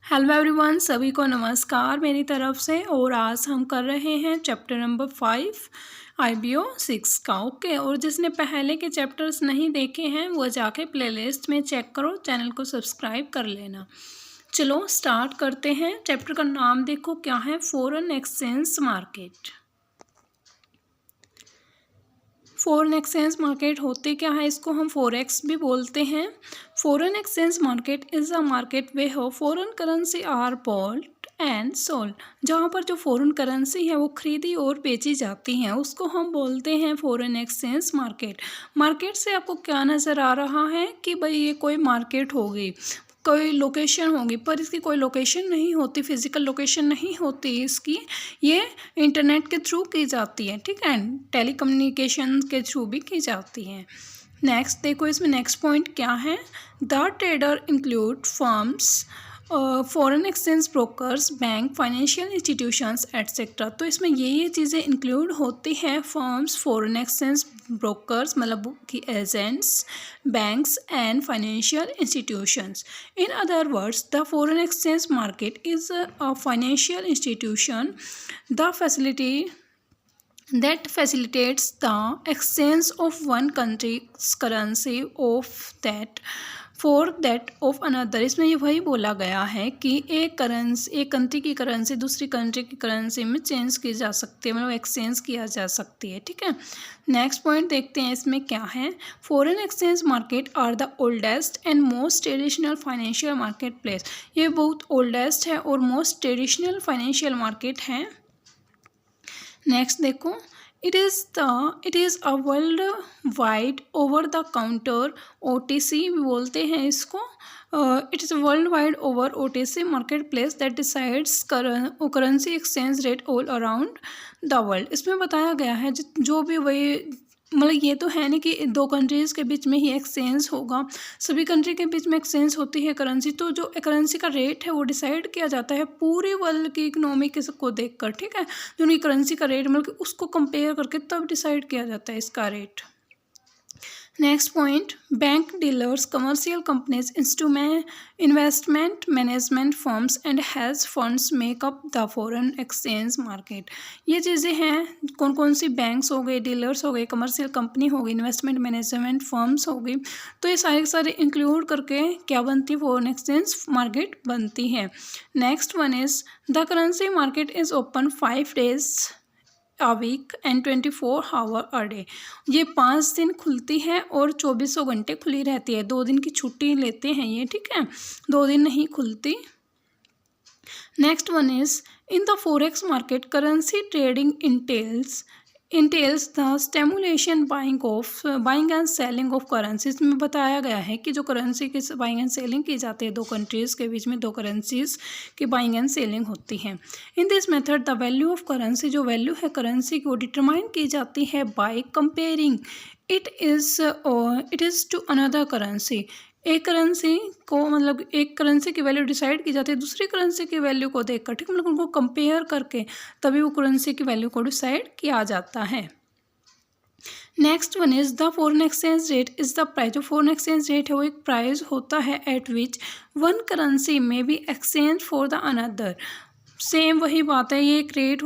Hello everyone, सभी को नमस्कार मेरी तरफ से। और आज हम कर रहे हैं चैप्टर नंबर 5 IBO 6 का। ओके, और जिसने पहले के चैप्टर्स नहीं देखे हैं वो जाके प्लेलिस्ट में चेक करो, चैनल को सब्सक्राइब कर लेना। चलो स्टार्ट करते हैं। चैप्टर का नाम देखो क्या है, foreign exchange market. Foreign exchange market होते क्या है, इसको हम फॉरेक्स भी बोलते हैं। Foreign exchange market is a market where हो foreign currency are bought and sold. जहाँ पर जो फॉरेन करेंसी है वो खरीदी और बेची जाती हैं उसको हम बोलते हैं फॉरेन एक्सचेंज मार्केट। मार्केट से आपको क्या नज़र आ रहा है कि भाई ये कोई मार्केट होगी, कोई लोकेशन होगी, पर इसकी कोई लोकेशन नहीं होती, फिजिकल लोकेशन नहीं होती इसकी। ये इंटरनेट के थ्रू की जाती है, ठीक है, टेलीकम्युनिकेशन के थ्रू भी की जाती है। नेक्स्ट देखो, इसमें नेक्स्ट पॉइंट क्या है, the trader include firms, foreign exchange brokers, bank, financial institutions etcetera. तो इसमें ये चीज़ें इंक्लूड होती हैं, फर्म्स, फॉरेन एक्सचेंज ब्रोकर्स मतलब कि agents, banks and financial institutions. In other words, the foreign exchange market is a financial institution the facility that facilitates the exchange of one country's currency of that for that of another. इसमें ये वही बोला गया है कि एक country की currency दूसरी कंट्री की करेंसी में चेंज की जा सकती है, मतलब एक्सचेंज किया जा सकती है, ठीक है। नेक्स्ट पॉइंट देखते हैं इसमें क्या है, foreign exchange market are the oldest and most traditional financial market place. ये बहुत ओल्डेस्ट है और मोस्ट ट्रेडिशनल फाइनेंशियल मार्केट है। नेक्स्ट देखो, it is a world wide over the counter OTC भी बोलते हैं इसको। It is world wide over OTC market place that decides currency exchange rate all around the world. इसमें बताया गया है जो भी वही, मतलब ये तो है नहीं कि दो कंट्रीज़ के बीच में ही एक्सचेंज होगा, सभी कंट्री के बीच में एक्सचेंज होती है करेंसी। तो जो करेंसी का रेट है वो डिसाइड किया जाता है पूरे वर्ल्ड की इकोनॉमी को देखकर, ठीक है। जो उनकी करेंसी का रेट मतलब कि उसको कंपेयर करके तब डिसाइड किया जाता है इसका rate. Next point, bank, dealers, commercial companies, investment management firms and hedge funds make up the foreign exchange market. ये चीज़ें हैं, कौन कौन सी बैंक्स हो गए, डीलर्स हो गए, कमर्शियल कंपनी हो गई, इन्वेस्टमेंट मैनेजमेंट फर्म्स हो गई। तो ये सारे सारे इंक्लूड करके क्या बनती है, फॉरेन एक्सचेंज मार्केट बनती है। Next one is the currency market is open 5 days a week and 24 hour a day। ये 5 दिन खुलती है और 24 घंटे खुली रहती है। 2 दिन की छुट्टी लेते हैं ये, ठीक है, 2 दिन नहीं खुलती। Next one is, in the forex market currency trading entails the stimulation buying and selling of currencies. में बताया गया है कि जो करेंसी की बाइंग एंड सेलिंग की जाती है, दो कंट्रीज़ के बीच में दो करेंसीज की बाइंग एंड सेलिंग होती है। In this method the value of currency, जो वैल्यू है करेंसी की वो डिटरमाइन की जाती है by comparing it is to another currency. एक करेंसी को, मतलब एक करेंसी की वैल्यू डिसाइड की जाती है दूसरी करेंसी की वैल्यू को देखकर, ठीक, मतलब उनको कंपेयर करके तभी वो करेंसी की वैल्यू को डिसाइड किया जाता है। Next one is the foreign exchange rate is the price. जो फॉरेन एक्सचेंज रेट है वो एक प्राइस होता है एट विच वन करेंसी में be exchange for the another. Same वही बात है, ये एक रेट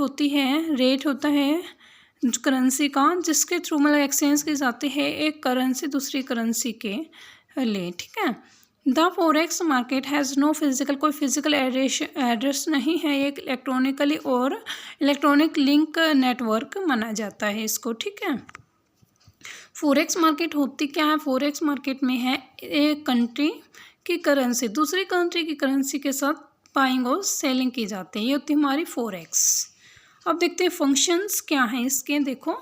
होता है करेंसी का जिसके थ्रू मतलब एक्सचेंज की जाती है एक करेंसी दूसरी करेंसी के ले, ठीक है। The forex market has no physical, कोई फिजिकल एड्रेस नहीं है, एक इलेक्ट्रॉनिकली और इलेक्ट्रॉनिक लिंक नेटवर्क माना जाता है इसको, ठीक है। फॉरेक्स मार्केट होती क्या है, फॉरेक्स मार्केट में है एक कंट्री की करेंसी दूसरी कंट्री की करेंसी के साथ बाइंग और सेलिंग की जाती है, ये होती है हमारी फॉरेक्स। अब देखते हैं फंक्शंस क्या हैं इसके। देखो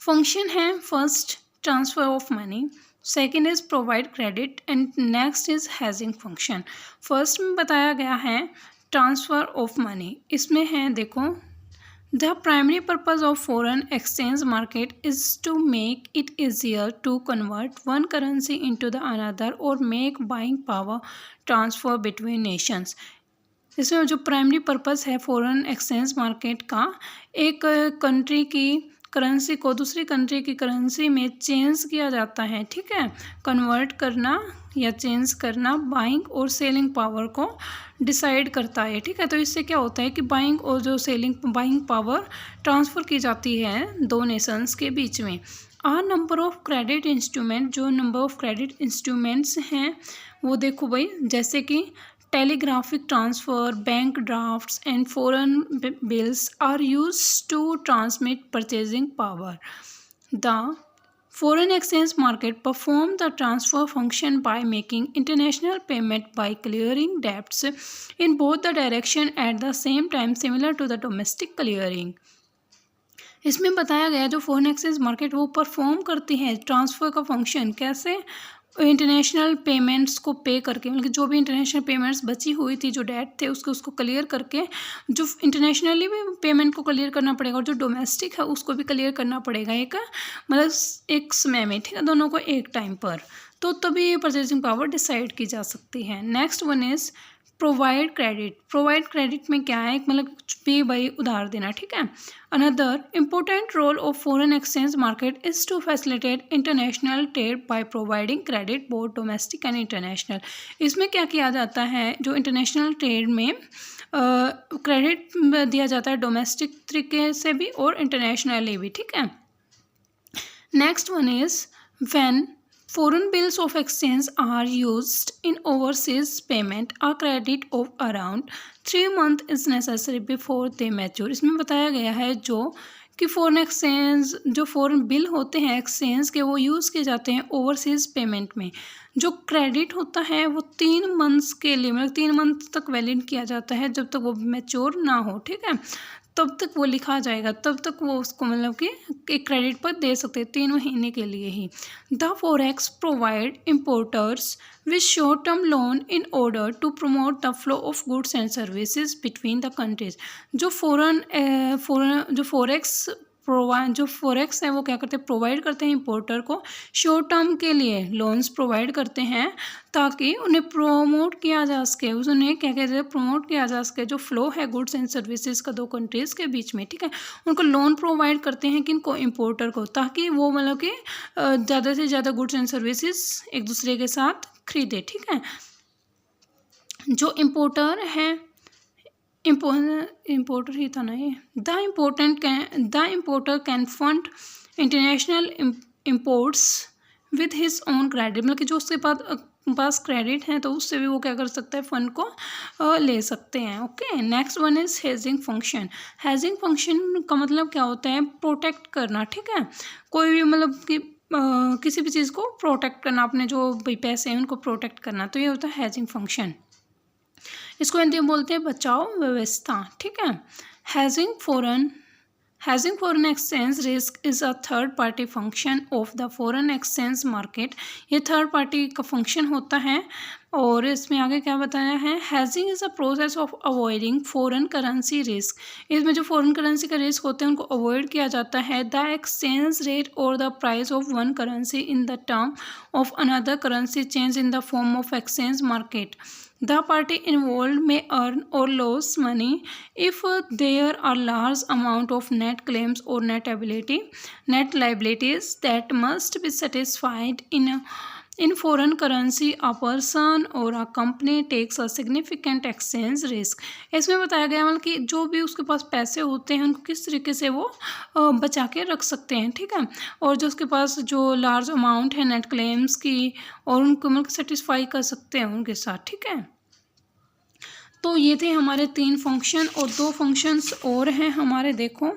फंक्शन है, first transfer of money, second is provide credit and next is hedging function. First में बताया गया है ट्रांसफ़र ऑफ मनी। इसमें है देखो, the primary purpose of foreign exchange market is to make it easier to convert one currency into the another or make buying power transfer between nations. इसमें जो primary purpose है foreign exchange market का, एक country की currency को दूसरी country की currency में चेंज किया जाता है, ठीक है, कन्वर्ट करना या चेंज करना बाइंग और सेलिंग पावर को डिसाइड करता है, ठीक है। तो इससे क्या होता है कि बाइंग और जो बाइंग पावर ट्रांसफ़र की जाती है दो नेशंस के बीच में। नंबर ऑफ क्रेडिट इंस्ट्रूमेंट, जो नंबर ऑफ क्रेडिट इंस्ट्रूमेंट्स हैं वो देखो भाई, जैसे कि telegraphic transfer, bank drafts and foreign bills are used to transmit purchasing power. The foreign exchange market perform the transfer function by making international payment by clearing debts in both the direction at the same time, similar to the domestic clearing। इसमें बताया गया जो foreign exchange market वो perform करती है transfer का function, कैसे? International payments को पे करके, मतलब जो भी इंटरनेशनल पेमेंट्स बची हुई थी, जो डेट थे उसको क्लियर करके, जो इंटरनेशनली भी पेमेंट को क्लियर करना पड़ेगा और जो डोमेस्टिक है उसको भी क्लियर करना पड़ेगा एक, मतलब एक समय में, ठीक है, दोनों को एक टाइम पर, तो तभी ये परचेजिंग पावर डिसाइड की जा सकती है। Next one is provide credit. Provide credit में क्या है, मतलब कुछ भी भाई उधार देना, ठीक है। Another important role of foreign exchange market is to facilitate international trade by providing credit both domestic and international. इसमें क्या किया जाता है, जो इंटरनेशनल ट्रेड में क्रेडिट दिया जाता है डोमेस्टिक तरीके से भी और इंटरनेशनली भी, ठीक है। Next one is when foreign bills of exchange are used in overseas payment, a credit of around 3 months is necessary before they mature। इसमें बताया गया है जो कि फॉरेन एक्सचेंज, जो फॉरेन बिल होते हैं एक्सचेंज के, वो यूज़ किए जाते हैं ओवरसीज़ पेमेंट में। जो क्रेडिट होता है वो 3 मंथ्स के लिए, मतलब 3 मंथ तक वैलिड किया जाता है, जब तक वो मैच्योर ना हो, ठीक है, तब तक वो लिखा जाएगा, तब तक वो उसको मतलब कि एक क्रेडिट पर दे सकते हैं 3 महीने के लिए ही। The forex provide importers with short term loan in order to promote the flow of goods and services between the countries. जो जो फॉरेक्स है वो क्या करते हैं, प्रोवाइड करते हैं इंपोर्टर को शॉर्ट टर्म के लिए लोन्स प्रोवाइड करते हैं, ताकि उन्हें प्रमोट किया जा सके, उन्हें क्या कहते हैं, प्रमोट किया जा सके जो फ्लो है गुड्स एंड सर्विसेज का दो कंट्रीज़ के बीच में, ठीक है। उनको लोन प्रोवाइड करते हैं किनको, इंपोर्टर को, ताकि वो मतलब कि ज़्यादा से ज़्यादा गुड्स एंड सर्विसेज एक दूसरे के साथ खरीदे, ठीक है। जो इम्पोर्टर है, इम्पोर्टर ही था ना ये, the importer can fund international imports with his own credit, मतलब कि जो उसके पास क्रेडिट है तो उससे भी वो क्या कर सकता है, फंड को ले सकते हैं, okay. Next one is hedging function. Hedging function का मतलब क्या होता है, प्रोटेक्ट करना, ठीक है। कोई भी मतलब कि किसी भी चीज़ को प्रोटेक्ट करना, अपने जो भी पैसे हैं उनको प्रोटेक्ट करना, तो ये होता है हेजिंग फंक्शन। इसको हिंदी में बोलते हैं बचाव व्यवस्था, ठीक है। Hedging foreign exchange risk is a third party function of the foreign exchange market. ये थर्ड पार्टी का फंक्शन होता है, और इसमें आगे क्या बताया है, hedging is a process of avoiding foreign currency risk. इसमें जो फॉरेन करेंसी का रिस्क होते हैं उनको अवॉइड किया जाता है। द एक्सचेंज रेट और the price of one currency in the term of another currency change in the form of exchange market. The party involved may earn or lose money if there are large amount of net claims or net liabilities that must be satisfied in foreign currency. A person or a company takes a significant exchange risk। इसमें बताया गया मतलब कि जो भी उसके पास पैसे होते हैं उनको किस तरीके से वो बचा के रख सकते हैं, ठीक है। और जो उसके पास जो लार्ज अमाउंट है नेट क्लेम्स की, और उनको मतलब सेटिस्फाई कर सकते हैं उनके साथ, ठीक है। तो ये थे हमारे 3 फंक्शन, और 2 फंक्शंस और हैं हमारे, देखो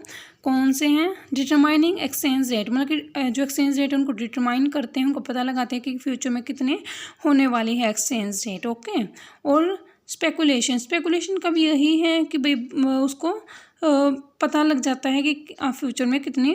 कौन से हैं। डिटरमाइनिंग एक्सचेंज रेट, मतलब कि जो एक्सचेंज रेट है उनको डिटरमाइन करते हैं, उनको पता लगाते हैं कि फ्यूचर में कितने होने वाली है एक्सचेंज रेट, ओके। और स्पेकुलेशन का भी यही है कि भाई उसको पता लग जाता है कि फ्यूचर में कितनी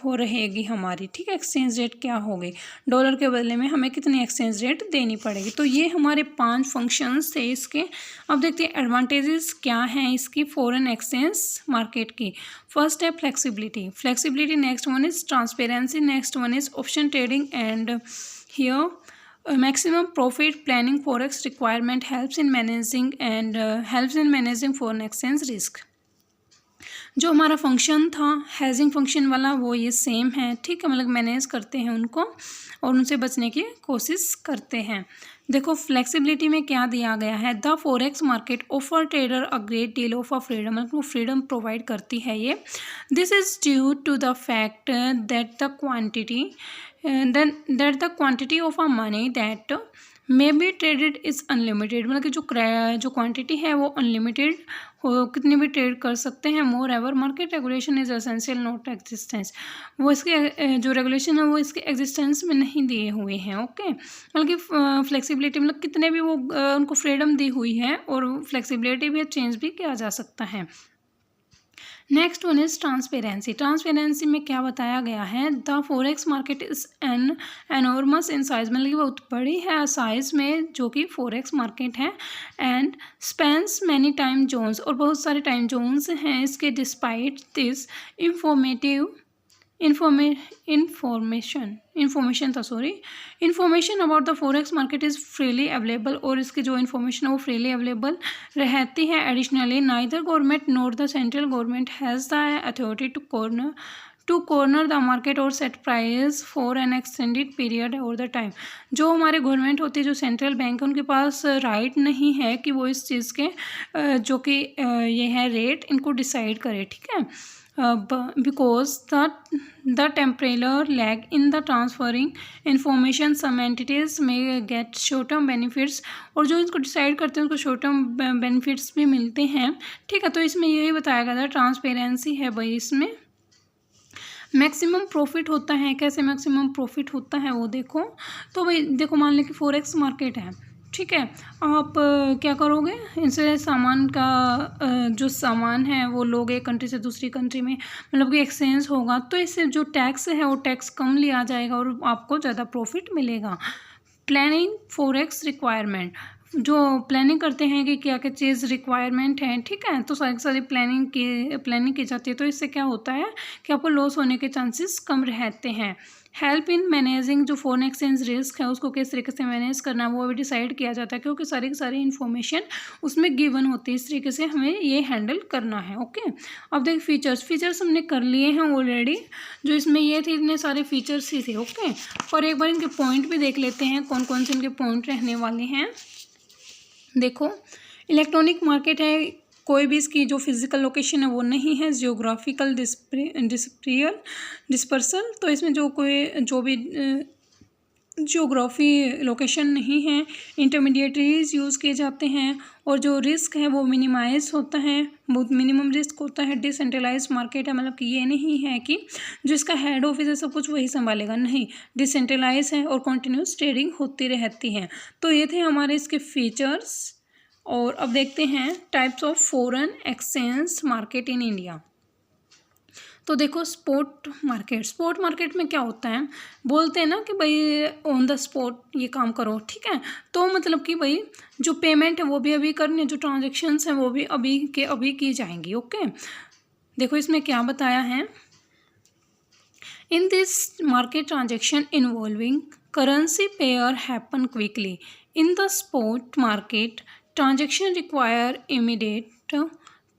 हो रहेगी हमारी, ठीक है, एक्सचेंज रेट क्या होगी, डॉलर के बदले में हमें कितनी एक्सचेंज रेट देनी पड़ेगी। तो ये हमारे 5 फंक्शंस थे इसके। अब देखते हैं एडवांटेजेस क्या हैं इसकी फॉरेन एक्सचेंज मार्केट की। फर्स्ट है flexibility, next one is transparency, next one is option trading, and here maximum profit planning forex requirement helps in managing foreign exchange risk। जो हमारा फंक्शन था हेजिंग फंक्शन वाला वो ये सेम है, ठीक है, मतलब मैनेज करते हैं उनको और उनसे बचने की कोशिश करते हैं। देखो फ्लेक्सिबिलिटी में क्या दिया गया है, the forex market offer trader a great deal of a freedom, मतलब फ्रीडम प्रोवाइड करती है ये। This is due to the fact that the quantity of a money that may be traded is unlimited, मतलब कि जो quantity है वो unlimited हो, कितनी भी ट्रेड कर सकते हैं। Moreover market regulation is essential not existence, वो इसके जो रेगुलेशन है वो इसके एग्जिस्टेंस में नहीं दिए हुए हैं। ओके, मतलब कि फ्लेक्सिबिलिटी मतलब कितने भी वो उनको फ्रीडम दी हुई है और फ्लेक्सिबिलिटी भी चेंज भी किया जा सकता है। Next one is transparency. Transparency में क्या बताया गया है, the forex market is an enormous in size, मतलब कि बहुत बड़ी है साइज में जो कि फॉरेक्स मार्केट है, and Spence many time zones, और बहुत सारे टाइम जोन्स हैं इसके। Despite this information about the forex market is freely available, और इसकी जो इन्फॉर्मेशन है वो फ्रीली अवेलेबल रहती है। Additionally neither government nor the central government has the authority to corner the market or set price for an extended period or the time. जो हमारे government होती है, जो सेंट्रल बैंक है, उनके पास राइट नहीं है कि वो इस चीज़ के जो कि ये है रेट, इनको डिसाइड करे, ठीक है। because the temporal lag in the transferring information, some entities may get short term benefits, और जो इसको डिसाइड करते हैं उनको शॉर्ट टर्म बेनिफिट्स भी मिलते हैं, ठीक है। तो इसमें यही बताया गया था, ट्रांसपेरेंसी है भाई। इसमें मैक्सिमम प्रॉफिट होता है, कैसे मैक्सिमम प्रॉफिट होता है वो देखो। तो भाई देखो, मान लें कि फॉरेक्स मार्केट है, ठीक है। आप क्या करोगे, इनसे सामान का जो सामान है वो लोग एक कंट्री से दूसरी कंट्री में मतलब कि एक्सचेंज होगा, तो इससे जो टैक्स है वो टैक्स कम लिया जाएगा और आपको ज़्यादा प्रॉफिट मिलेगा। प्लानिंग फॉरेक्स रिक्वायरमेंट, जो प्लानिंग करते हैं कि क्या क्या चीज़ रिक्वायरमेंट है, ठीक है, तो सारी प्लानिंग की जाती है। तो इससे क्या होता है कि आपको लॉस होने के चांसेस कम रहते हैं। हेल्प इन मैनेजिंग, जो फॉरेन एक्सचेंज रिस्क है उसको किस तरीके से मैनेज करना है वो भी डिसाइड किया जाता है, क्योंकि सारी की सारी इन्फॉर्मेशन उसमें गिवन होती है। इस तरीके से हमें ये हैंडल करना है। ओके, अब देख फीचर्स हमने कर लिए हैं ऑलरेडी, जो इसमें ये थे इतने सारे फीचर्स ही थे। ओके, और एक बार इनके पॉइंट भी देख लेते हैं, कौन कौन से इनके पॉइंट रहने वाले हैं। देखो, इलेक्ट्रॉनिक मार्केट है, कोई भी इसकी जो फिजिकल लोकेशन है वो नहीं है। जियोग्राफिकल डिस्पर्सल, तो इसमें जो भी जियोग्राफी लोकेशन नहीं है। इंटरमीडिएटरीज यूज़ किए जाते हैं, और जो रिस्क है वो मिनिमाइज होता है, बहुत मिनिमम रिस्क होता है। डिसेंट्रलाइज मार्केट है, मतलब कि ये नहीं है कि जो इसका हेड ऑफिस है सब कुछ वही संभालेगा, नहीं, डिसेंट्रलाइज है और कंटिन्यूस ट्रेडिंग होती रहती है। तो ये थे हमारे इसके फीचर्स। और अब देखते हैं types of foreign exchange market in India. तो देखो, स्पॉट मार्केट में क्या होता है, बोलते हैं ना कि भाई ऑन द स्पॉट ये काम करो, ठीक है। तो मतलब कि भाई जो पेमेंट है वो भी अभी करनी है, जो ट्रांजेक्शन्स हैं वो भी अभी के अभी की जाएंगी। ओके, देखो इसमें क्या बताया है, in this market transaction involving currency pair happen quickly. In the spot market transaction require immediate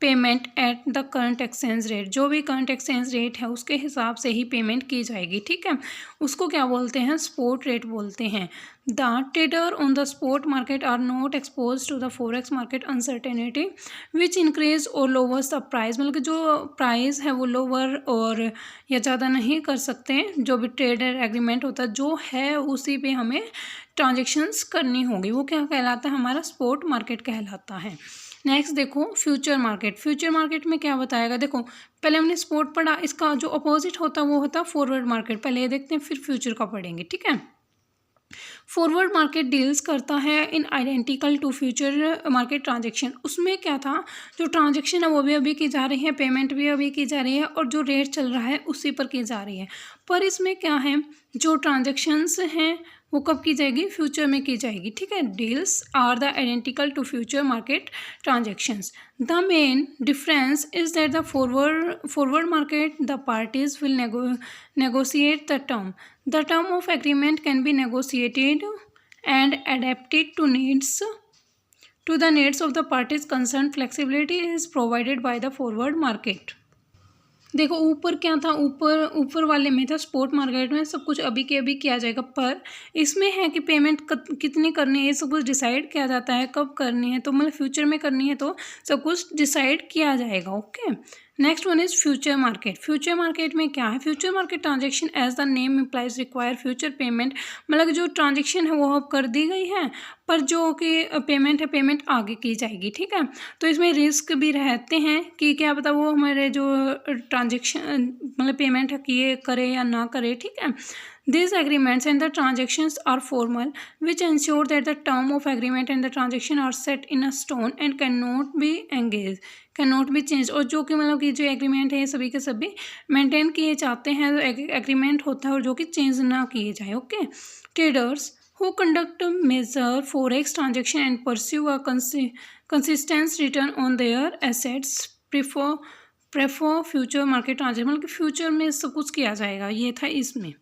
payment at the current exchange rate, जो भी करंट एक्सचेंज रेट है उसके हिसाब से ही पेमेंट की जाएगी, ठीक है। उसको क्या बोलते हैं, स्पॉट रेट बोलते हैं। The trader on the spot market are not expose to the forex market uncertainty which increase और लोवर्स द प्राइस, मतलब कि जो प्राइस है वो लोअर और या ज़्यादा नहीं कर सकते। जो भी ट्रेडर एग्रीमेंट होता है जो है उसी पे हमें ट्रांजेक्शन्स करनी होगी, वो क्या कहलाता है, हमारा स्पॉट मार्केट कहलाता है। नेक्स्ट देखो, फ्यूचर मार्केट में क्या बताएगा। देखो, पहले हमने स्पॉट पढ़ा, इसका जो अपोजिट होता है वो होता है फॉरवर्ड मार्केट। पहले ये देखते हैं, फिर फ्यूचर का पढ़ेंगे, ठीक है। फॉरवर्ड मार्केट डील्स करता है in identical to future market transaction. उसमें क्या था, जो ट्रांजेक्शन है वो भी अभी की जा रही है, पेमेंट भी अभी की जा रही है, और जो रेट चल रहा है उसी पर की जा रही है। पर इसमें क्या है, जो ट्रांजेक्शन्स हैं वो कब की जाएगी, फ्यूचर में की जाएगी, ठीक है। Deals are the identical to future market transactions. The main difference is that the forward market the parties will negotiate the term. The term of agreement can be negotiated and adapted to the needs of the parties concerned. Flexibility is provided by the forward market. देखो ऊपर क्या था, ऊपर ऊपर वाले में था spot market में सब कुछ अभी के अभी किया जाएगा, पर इसमें है कि पेमेंट कितनी करनी है ये सब कुछ डिसाइड किया जाता है, कब करनी है, तो मतलब फ्यूचर में करनी है तो सब कुछ डिसाइड किया जाएगा। Okay, next one is future market. Future market में क्या है, future market transaction as the name implies require future payment, मतलब जो ट्रांजेक्शन है वो अब कर दी गई है, पर जो कि पेमेंट है पेमेंट आगे की जाएगी। ठीक है, तो इसमें रिस्क भी रहते हैं कि क्या पता वो हमारे जो ट्रांजेक्शन मतलब पेमेंट है किए करे या ना करे। ठीक है, these agreements and the transactions are formal which ensure that the term of agreement and the transaction are set in a stone and cannot be engaged, cannot be changed। और जो कि मतलब कि जो एग्रीमेंट है ये सभी के सभी मेंटेन किए जाते हैं, एग्रीमेंट होता है और जो कि चेंज ना किए जाए। Okay, traders who conduct major forex transaction and pursue a consistent return on their assets prefer future market transaction, मतलब कि फ्यूचर में सब कुछ किया जाएगा, ये था इसमें।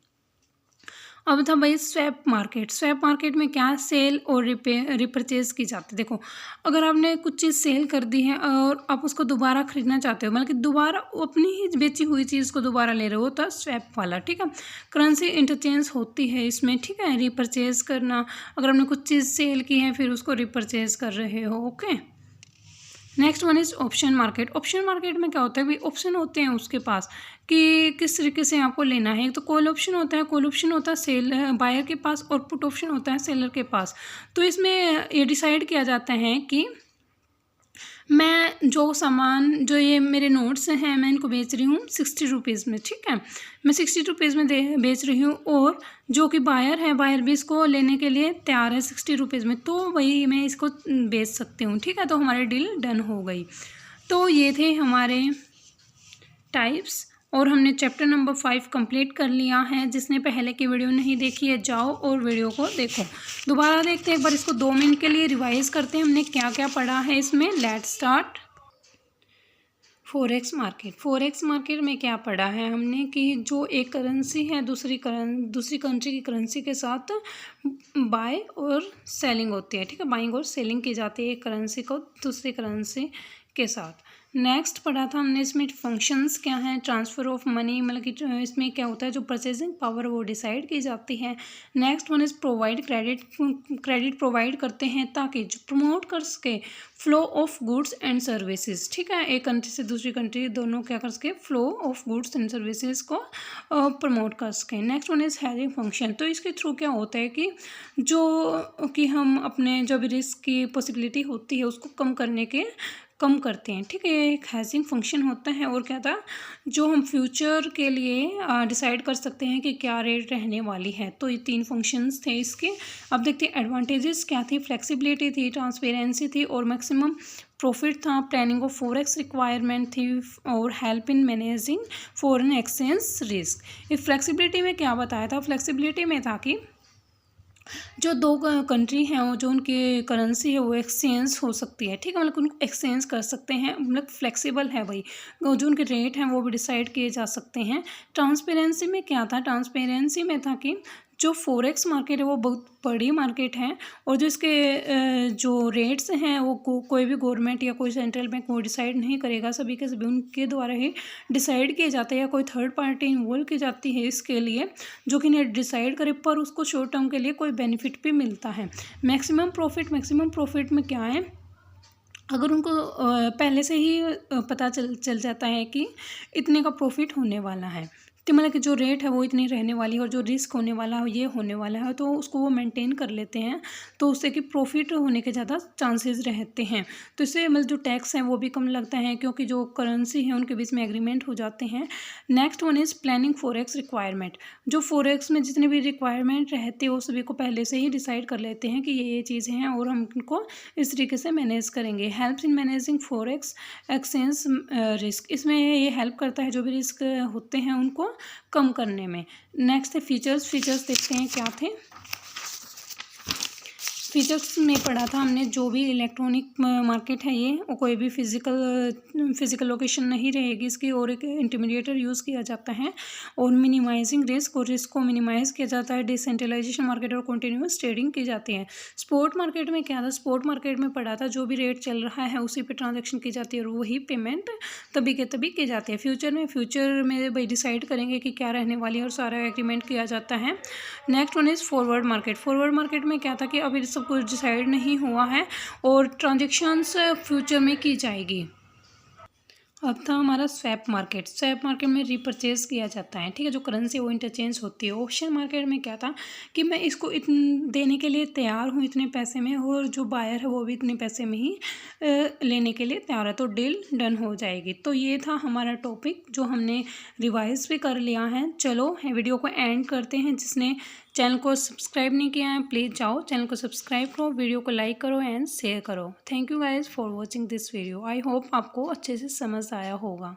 अब था भाई स्वैप मार्केट। स्वैप मार्केट में क्या सेल और रिपरचेज की जाती है। देखो अगर आपने कुछ चीज़ सेल कर दी है और आप उसको दोबारा खरीदना चाहते हो, मतलब कि दोबारा अपनी ही बेची हुई चीज़ को दोबारा ले रहे हो, तो स्वैप वाला। ठीक है, करेंसी इंटरचेंज होती है इसमें। ठीक है, रिपरचेज करना, अगर आपने कुछ चीज़ सेल की है फिर उसको रिपरचेज कर रहे हो। Okay, next one is option market. Option market में क्या होता है, भी ऑप्शन होते हैं उसके पास कि किस तरीके से आपको लेना है। एक तो कॉल ऑप्शन होता है, कॉल ऑप्शन होता है सेल बायर के पास, और पुट ऑप्शन होता है सेलर के पास। तो इसमें ये डिसाइड किया जाता है कि मैं जो सामान, जो ये मेरे नोट्स हैं, मैं इनको बेच रही हूँ 60 रुपीज़ में। ठीक है, मैं 60 रुपीज़ में बेच रही हूँ, और जो कि बायर है, बायर भी इसको लेने के लिए तैयार है 60 रुपीज़ में, तो वही मैं इसको बेच सकती हूँ। ठीक है, तो हमारी डील डन हो गई। तो ये थे हमारे टाइप्स, और हमने चैप्टर नंबर 5 कंप्लीट कर लिया है। जिसने पहले की वीडियो नहीं देखी है जाओ और वीडियो को देखो। दोबारा देखते हैं एक बार इसको, 2 मिनट के लिए रिवाइज करते हैं हमने क्या क्या पढ़ा है इसमें। Let's start. Forex market. Forex market में क्या पढ़ा है हमने कि जो एक करेंसी है दूसरी कंट्री की करेंसी के साथ बाय और सेलिंग होती है। ठीक है, बाइंग और सेलिंग की जाती है एक करेंसी को दूसरी करेंसी के साथ। नेक्स्ट पढ़ा था हमने इसमें फंक्शंस क्या हैं, ट्रांसफ़र ऑफ मनी, मतलब कि इसमें क्या होता है जो परचेजिंग पावर वो डिसाइड की जाती है। Next one is provide credit provide करते हैं ताकि जो प्रमोट कर सके flow of goods and services. ठीक है, एक कंट्री से दूसरी कंट्री दोनों क्या कर सके, flow of goods and services को प्रमोट कर सकें। Next one is hedging function. तो इसके थ्रू क्या होता है कि जो कि हम अपने जो भी रिस्क की पॉसिबिलिटी होती है उसको कम करते हैं। ठीक है, एक हैजिंग फंक्शन होता है। और क्या था, जो हम फ्यूचर के लिए डिसाइड कर सकते हैं कि क्या रेट रहने वाली है। तो ये 3 फंक्शंस थे इसके। अब देखते हैं एडवांटेजेस क्या थी। फ्लेक्सिबिलिटी थी, ट्रांसपेरेंसी थी, और मैक्सिमम प्रॉफिट था। प्लानिंग ऑफ फॉरेक्स रिक्वायरमेंट थी, और help in managing foreign exchange risk. इस फ्लेक्सिबिलिटी में क्या बताया था, फ्लेक्सिबिलिटी में था कि जो 2 कंट्री हैं वो जो उनकी करेंसी है वो एक्सचेंज हो सकती है। ठीक है, मतलब उनको एक्सचेंज कर सकते हैं, मतलब फ्लेक्सिबल है भाई। जो उनके रेट हैं वो भी डिसाइड किए जा सकते हैं। ट्रांसपेरेंसी में क्या था, ट्रांसपेरेंसी में था कि जो फॉरेक्स मार्केट है वो बहुत बड़ी मार्केट है, और जो इसके जो रेट्स हैं वो कोई भी गवर्नमेंट या कोई सेंट्रल बैंक वो डिसाइड नहीं करेगा, सभी के सभी उनके द्वारा ही डिसाइड किए जाते हैं, या कोई थर्ड पार्टी इन्वॉल्व की जाती है इसके लिए जो कि नहीं डिसाइड करे, पर उसको शॉर्ट टर्म के लिए कोई बेनिफिट भी मिलता है। मैक्सिमम प्रॉफिट में क्या है, अगर उनको पहले से ही पता चल जाता है कि इतने का प्रॉफिट होने वाला है, तो मतलब कि जो रेट है वो इतनी रहने वाली है और जो रिस्क होने वाला है ये होने वाला है, तो उसको वो मेंटेन कर लेते हैं, तो उससे कि प्रॉफिट होने के ज़्यादा चांसेस रहते हैं। तो इससे मतलब जो टैक्स है वो भी कम लगता है, क्योंकि जो करेंसी है उनके बीच में एग्रीमेंट हो जाते हैं। Next one is planning forex requirement. जो फॉरेक्स में जितने भी रिक्वायरमेंट रहते हैं वो सभी को पहले से ही डिसाइड कर लेते हैं कि ये चीज़ें हैं और हम इनको इस तरीके से मैनेज करेंगे। Helps in managing forex exchange risk. इसमें ये हेल्प करता है जो भी रिस्क होते हैं उनको कम करने में। नेक्स्ट है फीचर्स देखते हैं क्या थे। फिजिक्स में पढ़ा था हमने, जो भी इलेक्ट्रॉनिक मार्केट है ये, और कोई भी फिजिकल लोकेशन नहीं रहेगी इसकी, और एक इंटरमीडिएटर यूज़ किया जाता है, और मिनिमाइजिंग रिस्क, और रिस्क को मिनिमाइज किया जाता है, डिसेंट्रलाइजेशन मार्केट और कंटिन्यूस ट्रेडिंग की जाती है। स्पॉट मार्केट में क्या था, स्पॉट मार्केट में पढ़ा था जो भी रेट चल रहा है उसी पे ट्रांजेक्शन की जाती है, और वही पेमेंट तभी के तभी की जाती है। फ्यूचर में भाई डिसाइड करेंगे कि क्या रहने वाली है, और सारा एग्रीमेंट किया जाता है। Next one is forward market. Forward market में क्या था कि अभी सब कुछ डिसाइड नहीं हुआ है और ट्रांजेक्शन्स फ्यूचर में की जाएगी। अब था हमारा स्वैप मार्केट। स्वैप मार्केट में रिपर्चेज किया जाता है, ठीक है, जो करेंसी वो इंटरचेंज होती है। ऑप्शन मार्केट में क्या था कि मैं इसको देने के लिए तैयार हूँ इतने पैसे में, और जो बायर है वो भी इतने पैसे में ही लेने के लिए तैयार है, तो डील डन हो जाएगी। तो ये था हमारा टॉपिक जो हमने रिवाइज भी कर लिया है। चलो वीडियो को एंड करते हैं। जिसने चैनल को सब्सक्राइब नहीं किया है प्लीज़ जाओ चैनल को सब्सक्राइब करो, वीडियो को लाइक करो एंड शेयर करो। Thank you guys for watching this video. I hope आपको अच्छे से समझ आया होगा।